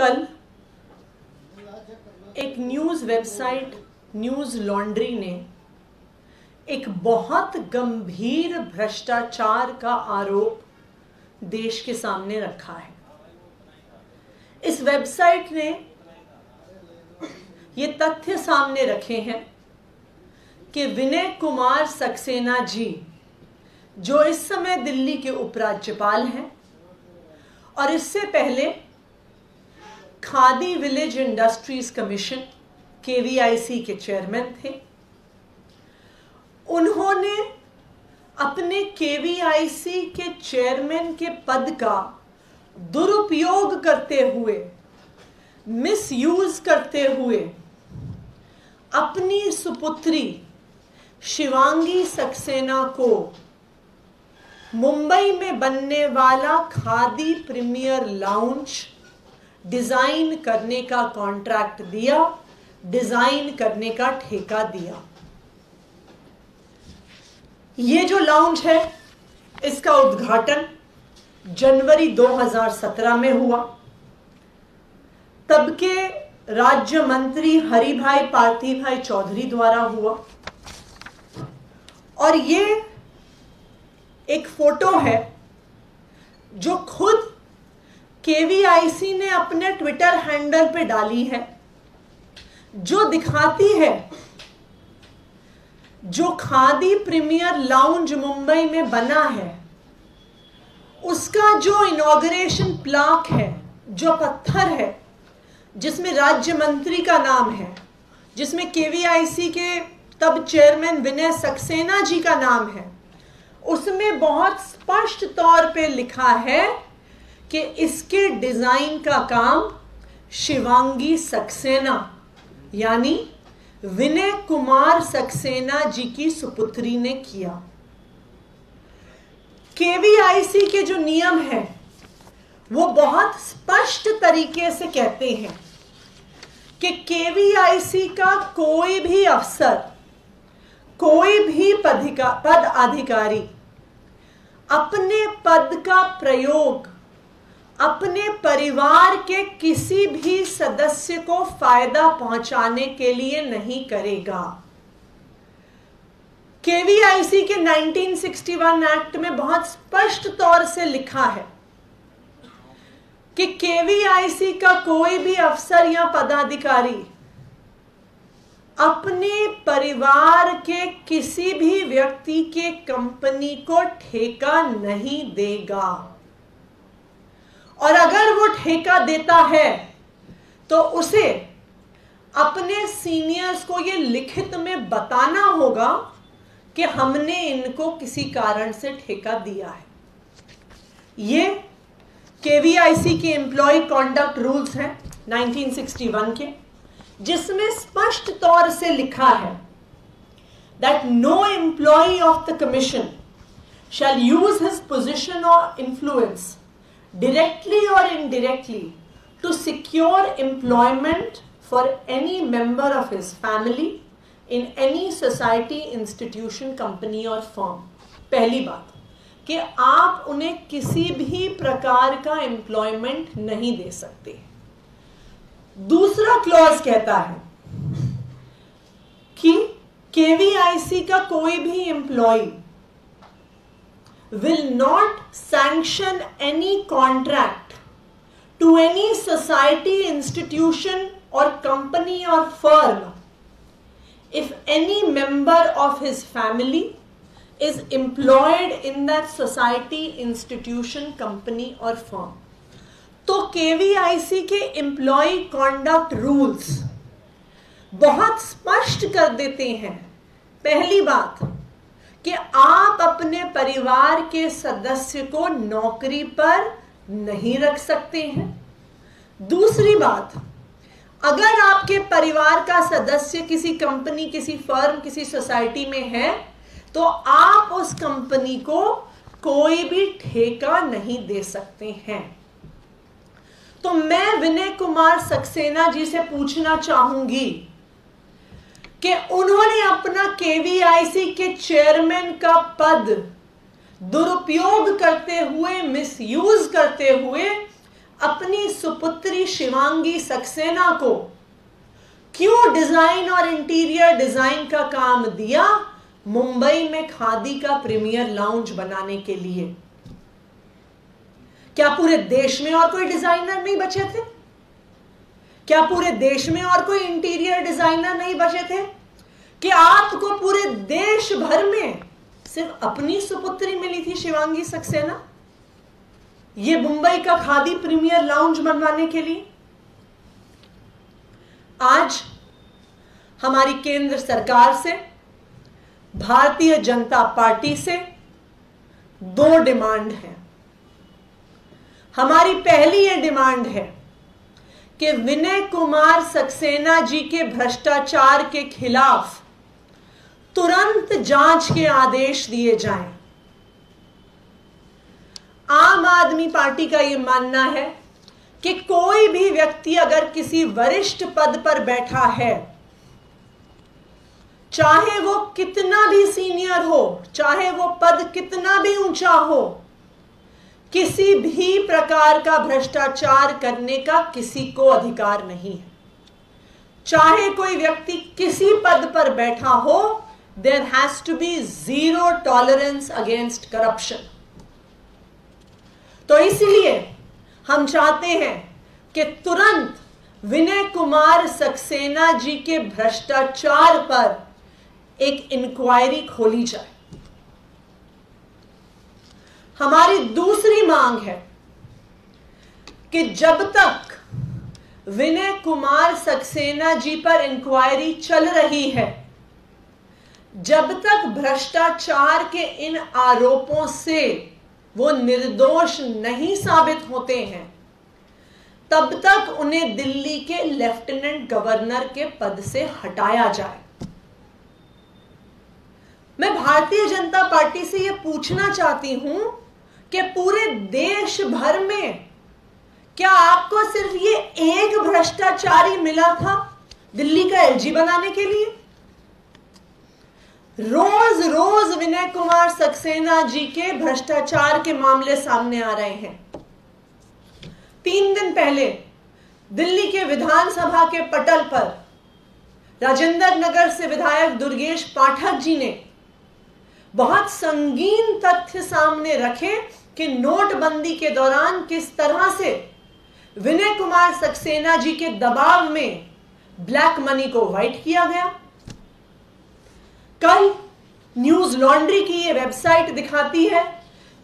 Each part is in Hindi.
कल एक न्यूज़ वेबसाइट न्यूज़ लॉन्ड्री ने एक बहुत गंभीर भ्रष्टाचार का आरोप देश के सामने रखा है। इस वेबसाइट ने ये तथ्य सामने रखे हैं कि विनय कुमार सक्सेना जी, जो इस समय दिल्ली के उपराज्यपाल हैं और इससे पहले khadi village industries commission KVIC के चेयरमैन थे, उन्होंने अपने केवीआईसी के चेयरमैन के पद का दुरुपयोग करते हुए, मिसयूज करते हुए अपनी सुपुत्री शिवांगी सक्सेना को मुंबई में बनने वाला खादी प्रीमियर लाउंज डिजाइन करने का कॉन्ट्रैक्ट दिया, डिजाइन करने का ठेका दिया। ये जो लाउंज है, इसका उद्घाटन जनवरी 2017 में हुआ। तब के राज्य मंत्री हरिभाई पार्थीभाई चौधरी द्वारा हुआ और ये एक फोटो है जो खुद केवीआईसी ने अपने ट्विटर हैंडल पे डाली है, जो दिखाती है जो खादी प्रीमियर लाउंज मुंबई में बना है, उसका जो इनॉग्रेशन प्लाक है, जो पत्थर है, जिसमें राज्य मंत्री का नाम है, जिसमें केवीआईसी के तब चेयरमैन विनय सक्सेना जी का नाम है, उसमें बहुत स्पष्ट तौर पे लिखा है कि इसके डिजाइन का काम शिवांगी सक्सेना यानी विनय कुमार सक्सेना जी की सुपुत्री ने किया। केवीआईसी के जो नियम है वो बहुत स्पष्ट तरीके से कहते हैं कि केवीआईसी का कोई भी अफसर, कोई भी पद अधिकारी अपने पद का प्रयोग अपने परिवार के किसी भी सदस्य को फायदा पहुंचाने के लिए नहीं करेगा। केवीआईसी के 1961 एक्ट में बहुत स्पष्ट तौर से लिखा है कि केवीआईसी का कोई भी अफसर या पदाधिकारी अपने परिवार के किसी भी व्यक्ति के कंपनी को ठेका नहीं देगा, और अगर वो ठेका देता है तो उसे अपने सीनियर्स को ये लिखित में बताना होगा कि हमने इनको किसी कारण से ठेका दिया है। ये केवीआईसी के एम्प्लॉय कॉन्डक्ट रूल्स हैं 1961 के, जिसमें स्पष्ट तौर से लिखा है that no employee of the commission shall use his position or influence directly or indirectly to secure employment for any member of his family in any society, institution, company or firm। पहली बात कि आप उन्हें किसी भी प्रकार का एम्प्लॉयमेंट नहीं दे सकते। दूसरा क्लॉज कहता है कि केवीआईसी का कोई भी employ will not sanction any contract to any society, institution or company or firm if any member of his family is employed in that society, institution, company or firm। तो केवीआईसी के एम्प्लॉय कॉन्डक्ट रूल्स बहुत स्पष्ट कर देते हैं, पहली बात कि आप अपने परिवार के सदस्य को नौकरी पर नहीं रख सकते हैं। दूसरी बात, अगर आपके परिवार का सदस्य किसी कंपनी, किसी फर्म, किसी सोसाइटी में है तो आप उस कंपनी को कोई भी ठेका नहीं दे सकते हैं। तो मैं विनय कुमार सक्सेना जी से पूछना चाहूंगी कि उन्होंने अपना केवीआईसी के चेयरमैन का पद दुरुपयोग करते हुए, मिसयूज करते हुए अपनी सुपुत्री शिवांगी सक्सेना को क्यों डिजाइन और इंटीरियर डिजाइन का काम दिया? मुंबई में खादी का प्रीमियर लाउंज बनाने के लिए। क्या पूरे देश में और कोई डिजाइनर नहीं बचे थे? क्या पूरे देश में और कोई इंटीरियर डिजाइनर नहीं बचे थे कि आपको पूरे देश भर में सिर्फ अपनी सुपुत्री मिली थी शिवांगी सक्सेना, ये मुंबई का खादी प्रीमियर लाउंज बनवाने के लिए? आज हमारी केंद्र सरकार से, भारतीय जनता पार्टी से 2 डिमांड है। हमारी पहली ये डिमांड है कि विनय कुमार सक्सेना जी के भ्रष्टाचार के खिलाफ तुरंत जांच के आदेश दिए जाएं। आम आदमी पार्टी का यह मानना है कि कोई भी व्यक्ति अगर किसी वरिष्ठ पद पर बैठा है, चाहे वो कितना भी सीनियर हो, चाहे वो पद कितना भी ऊंचा हो, किसी भी प्रकार का भ्रष्टाचार करने का किसी को अधिकार नहीं है। चाहे कोई व्यक्ति किसी पद पर बैठा हो, there has to be 0 tolerance against corruption. तो इसलिए हम चाहते हैं कि तुरंत विनय कुमार सक्सेना जी के भ्रष्टाचार पर एक इंक्वायरी खोली जाए। हमारी दूसरी मांग है कि जब तक विनय कुमार सक्सेना जी पर इंक्वायरी चल रही है, जब तक भ्रष्टाचार के इन आरोपों से वो निर्दोष नहीं साबित होते हैं, तब तक उन्हें दिल्ली के लेफ्टिनेंट गवर्नर के पद से हटाया जाए। मैं भारतीय जनता पार्टी से यह पूछना चाहती हूं कि पूरे देश भर में क्या आपको सिर्फ ये एक भ्रष्टाचारी मिला था दिल्ली का एलजी बनाने के लिए? रोज रोज विनय कुमार सक्सेना जी के भ्रष्टाचार के मामले सामने आ रहे हैं। 3 दिन पहले दिल्ली के विधानसभा के पटल पर राजेंद्र नगर से विधायक दुर्गेश पाठक जी ने बहुत संगीन तथ्य सामने रखे कि नोटबंदी के दौरान किस तरह से विनय कुमार सक्सेना जी के दबाव में ब्लैक मनी को व्हाइट किया गया। कल न्यूज लॉन्ड्री की ये वेबसाइट दिखाती है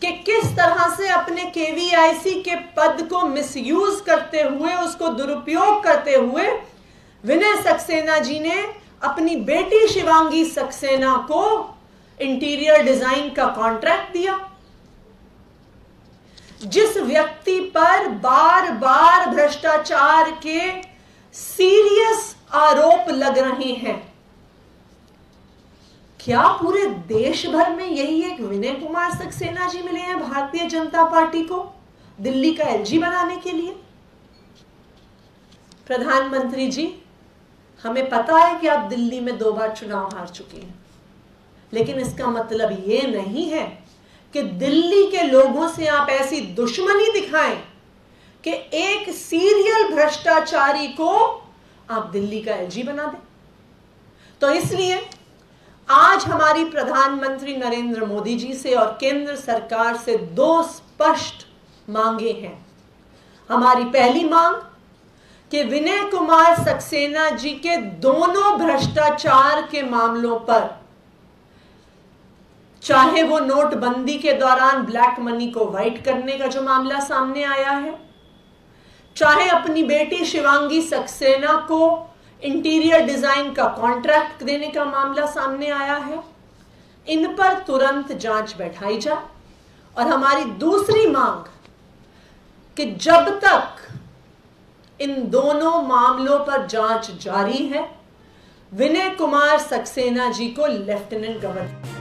कि किस तरह से अपने केवीआईसी के पद को मिसयूज करते हुए, उसको दुरुपयोग करते हुए विनय सक्सेना जी ने अपनी बेटी शिवांगी सक्सेना को इंटीरियर डिजाइन का कॉन्ट्रैक्ट दिया। जिस व्यक्ति पर बार बार भ्रष्टाचार के सीरियस आरोप लग रहे हैं, क्या पूरे देश भर में यही एक विनय कुमार सक्सेना जी मिले हैं भारतीय जनता पार्टी को दिल्ली का एलजी बनाने के लिए? प्रधानमंत्री जी, हमें पता है कि आप दिल्ली में 2 बार चुनाव हार चुकी हैं, लेकिन इसका मतलब यह नहीं है कि दिल्ली के लोगों से आप ऐसी दुश्मनी दिखाएं कि एक सीरियल भ्रष्टाचारी को आप दिल्ली का एलजी बना दें। तो इसलिए आज हमारी प्रधानमंत्री नरेंद्र मोदी जी से और केंद्र सरकार से 2 स्पष्ट मांगे हैं। हमारी पहली मांग कि विनय कुमार सक्सेना जी के दोनों भ्रष्टाचार के मामलों पर, चाहे वो नोटबंदी के दौरान ब्लैक मनी को व्हाइट करने का जो मामला सामने आया है, चाहे अपनी बेटी शिवांगी सक्सेना को इंटीरियर डिजाइन का कॉन्ट्रैक्ट देने का मामला सामने आया है, इन पर तुरंत जांच बैठाई जाए। और हमारी दूसरी मांग कि जब तक इन दोनों मामलों पर जांच जारी है, विनय कुमार सक्सेना जी को लेफ्टिनेंट गवर्नर